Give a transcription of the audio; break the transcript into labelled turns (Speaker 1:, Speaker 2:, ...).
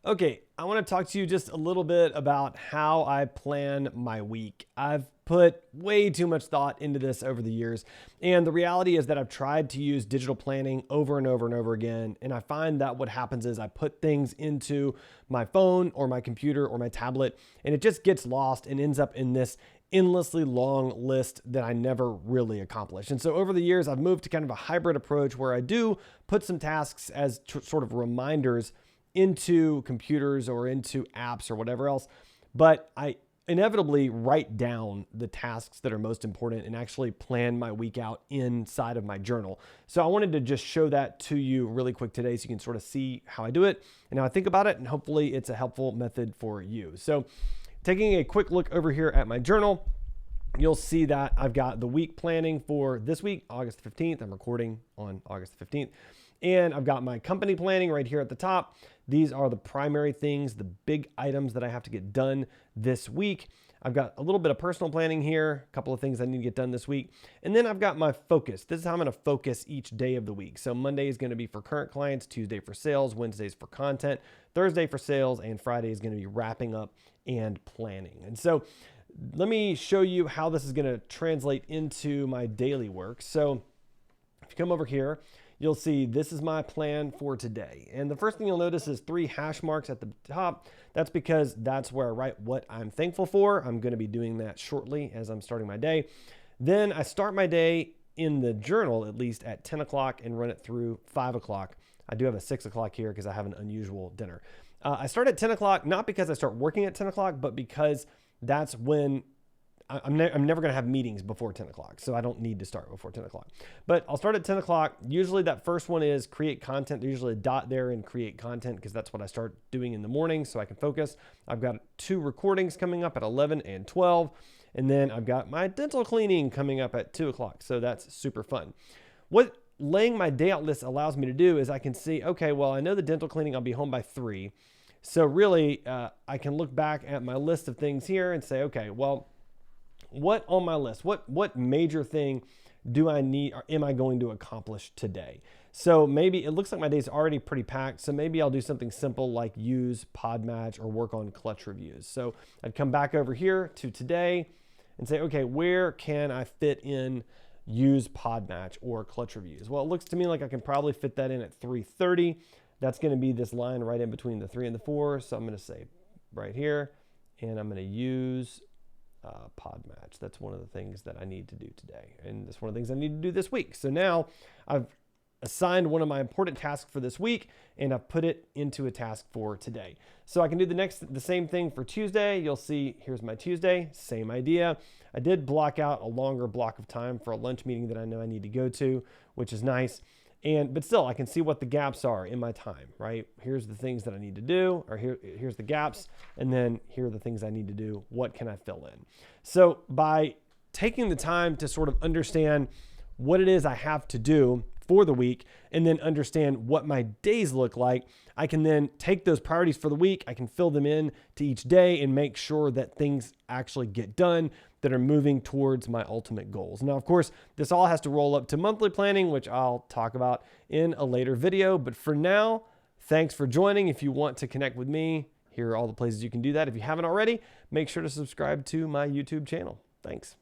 Speaker 1: Okay, I want to talk to you just a little bit about how I plan my week. I've put way too much thought into this over the years, and the reality is that I've tried to use digital planning over and over and over again, and I find that what happens is I put things into my phone or my computer or my tablet, and it just gets lost and ends up in this endlessly long list that I never really accomplish. And so over the years, I've moved to kind of a hybrid approach where I do put some tasks as sort of reminders into computers or into apps or whatever else. But I inevitably write down the tasks that are most important and actually plan my week out inside of my journal. So I wanted to just show that to you really quick today so you can sort of see how I do it and how I think about it. And hopefully it's a helpful method for you. So taking a quick look over here at my journal, you'll see that I've got the week planning for this week, August 15th. I'm recording on August 15th. And I've got my company planning right here at the top. These are the primary things, the big items that I have to get done this week. I've got a little bit of personal planning here, a couple of things I need to get done this week. And then I've got my focus. This is how I'm going to focus each day of the week. So Monday is going to be for current clients, Tuesday for sales, Wednesday's for content, Thursday for sales, and Friday is going to be wrapping up and planning. And so let me show you how this is going to translate into my daily work. So if you come over here, you'll see this is my plan for today. And the first thing you'll notice is 3 hash marks at the top. That's because that's where I write what I'm thankful for. I'm going to be doing that shortly as I'm starting my day. Then I start my day in the journal, at least at 10 o'clock, and run it through 5 o'clock. I do have a 6 o'clock here because I have an unusual dinner. I start at 10 o'clock, not because I start working at 10 o'clock, but because that's when I'm never going to have meetings before 10 o'clock, so I don't need to start before 10 o'clock. But I'll start at 10 o'clock. Usually that first one is create content. There's usually a dot there in create content because that's what I start doing in the morning so I can focus. I've got 2 recordings coming up at 11 and 12. And then I've got my dental cleaning coming up at 2 o'clock. So that's super fun. What laying my day out list allows me to do is I can see, okay, well, I know the dental cleaning, I'll be home by 3. So really, I can look back at my list of things here and say, okay, well, what on my list, what major thing do I need or am I going to accomplish today? So maybe it looks like my day's already pretty packed. So maybe I'll do something simple like use Podmatch or work on clutch reviews. So I'd come back over here to today and say, okay, where can I fit in use Podmatch or clutch reviews? Well, it looks to me like I can probably fit that in at 3:30. That's going to be this line right in between the 3 and the 4. So I'm going to say right here, and I'm going to use Podmatch. That's one of the things that I need to do today. And that's one of the things I need to do this week. So now I've assigned one of my important tasks for this week and I've put it into a task for today. So I can do the same thing for Tuesday. You'll see here's my Tuesday, same idea. I did block out a longer block of time for a lunch meeting that I know I need to go to, which is nice. But still, I can see what the gaps are in my time, right? Here's the things that I need to do, or here's the gaps, and then here are the things I need to do. What can I fill in? So by taking the time to sort of understand what it is I have to do for the week, and then understand what my days look like, I can then take those priorities for the week, I can fill them in to each day and make sure that things actually get done that are moving towards my ultimate goals. Now, of course, this all has to roll up to monthly planning, which I'll talk about in a later video. But for now, thanks for joining. If you want to connect with me, here are all the places you can do that. If you haven't already, make sure to subscribe to my YouTube channel. Thanks.